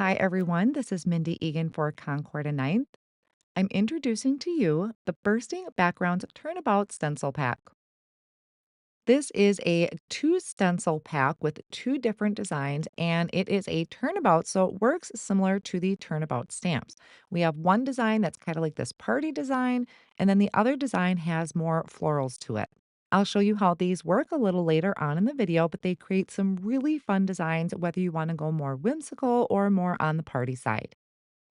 Hi, everyone. This is Mindy Egan for Concord and Ninth. I'm introducing to you the Bursting Backgrounds Turnabout Stencil Pack. This is a two stencil pack with two different designs, and it is a turnabout, so it works similar to the turnabout stamps. We have one design that's kind of like this party design, and then the other design has more florals to it. I'll show you how these work a little later on in the video, but they create some really fun designs, whether you want to go more whimsical or more on the party side.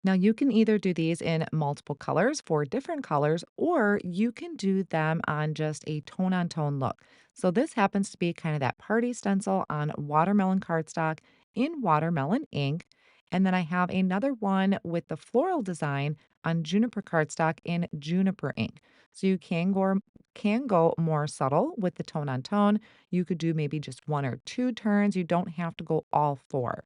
Now, you can either do these in multiple colors for different colors, or you can do them on just a tone on tone look. So, this happens to be kind of that party stencil on watermelon cardstock in watermelon ink. And then I have another one with the floral design on juniper cardstock in juniper ink. So, you can go more subtle with the tone on tone. You could do maybe just one or two turns. You don't have to go all four.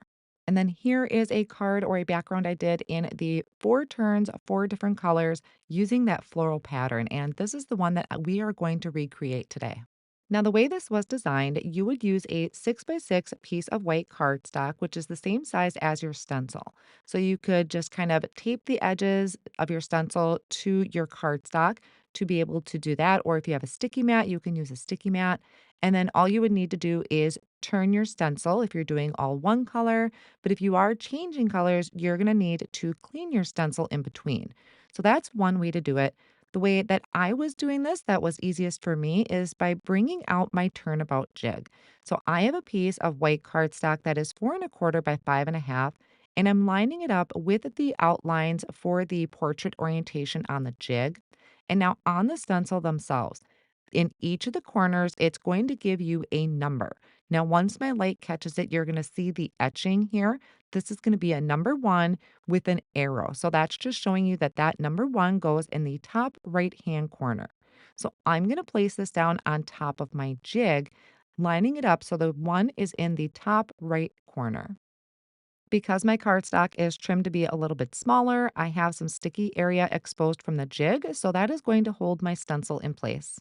And then here is a card or a background I did in the four turns, four different colors using that floral pattern. And this is the one that we are going to recreate today. Now, the way this was designed, you would use a 6x6 piece of white cardstock, which is the same size as your stencil. So you could just kind of tape the edges of your stencil to your cardstock to be able to do that. Or if you have a sticky mat, you can use a sticky mat. And then all you would need to do is turn your stencil if you're doing all one color. But if you are changing colors, you're going to need to clean your stencil in between. So that's one way to do it. The way that I was doing this that was easiest for me is by bringing out my turnabout jig. So I have a piece of white cardstock that is 4¼ by 5½, and I'm lining it up with the outlines for the portrait orientation on the jig. And now on the stencil themselves, in each of the corners, it's going to give you a number. Now, once my light catches it, you're going to see the etching here. This is going to be a number one with an arrow. So that's just showing you that that number one goes in the top right-hand corner. So I'm going to place this down on top of my jig, lining it up so the one is in the top right corner. Because my cardstock is trimmed to be a little bit smaller, I have some sticky area exposed from the jig, so that is going to hold my stencil in place.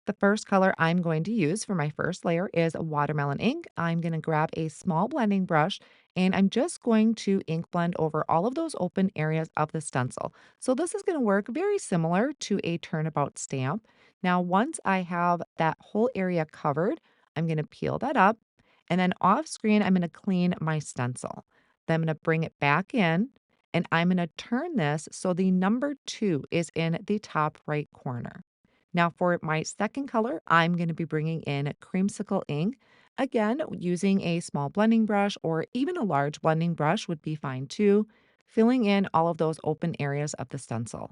The first color I'm going to use for my first layer is watermelon ink. I'm going to grab a small blending brush and I'm just going to ink blend over all of those open areas of the stencil. So this is going to work very similar to a turnabout stamp. Now, once I have that whole area covered, I'm going to peel that up and then off screen, I'm going to clean my stencil. Then I'm going to bring it back in and I'm going to turn this so the number two is in the top right corner. Now, for my second color, I'm going to be bringing in creamsicle ink. Again, using a small blending brush or even a large blending brush would be fine too, filling in all of those open areas of the stencil.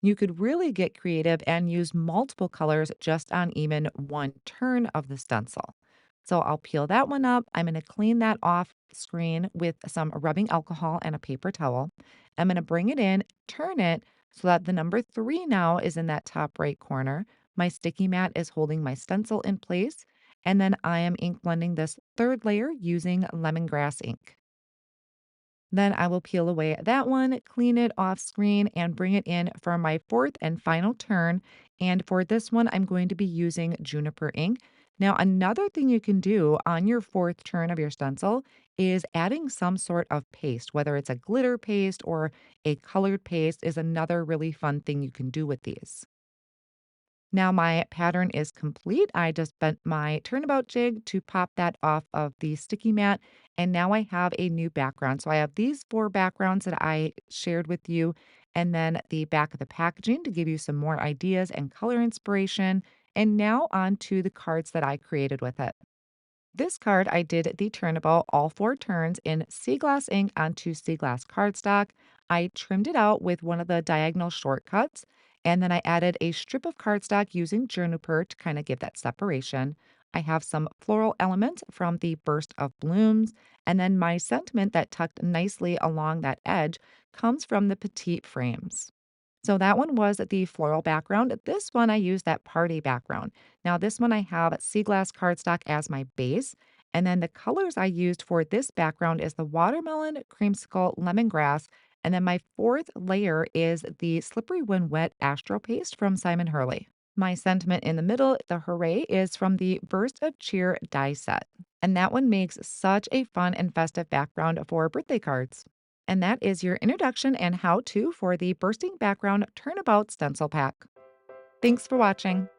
You could really get creative and use multiple colors just on even one turn of the stencil. So I'll peel that one up. I'm going to clean that off screen with some rubbing alcohol and a paper towel. I'm going to bring it in, turn it so that the number three now is in that top right corner. My sticky mat is holding my stencil in place. And then I am ink blending this third layer using lemongrass ink. Then I will peel away that one, clean it off screen, and bring it in for my fourth and final turn. And for this one, I'm going to be using juniper ink. Now, another thing you can do on your fourth turn of your stencil is adding some sort of paste, whether it's a glitter paste or a colored paste, is another really fun thing you can do with these. Now my pattern is complete. I just bent my turnabout jig to pop that off of the sticky mat. And now I have a new background. So I have these four backgrounds that I shared with you, and then the back of the packaging to give you some more ideas and color inspiration. And now on to the cards that I created with it. This card, I did the turnabout all four turns in sea glass ink onto sea glass cardstock. I trimmed it out with one of the diagonal shortcuts, and then I added a strip of cardstock using juniper to kind of give that separation. I have some floral elements from the burst of blooms, and then my sentiment that tucked nicely along that edge comes from the petite frames. So that one was the floral background. This one I used that party background. Now this one I have sea glass cardstock as my base. And then the colors I used for this background is the watermelon, creamsicle, lemongrass. And then my fourth layer is the slippery when wet astro paste from Simon Hurley. My sentiment in the middle, the hooray, is from the Burst of Cheer die set. And that one makes such a fun and festive background for birthday cards. And that is your introduction and how-to for the Bursting Background Turnabout Stencil Pack. Thanks for watching.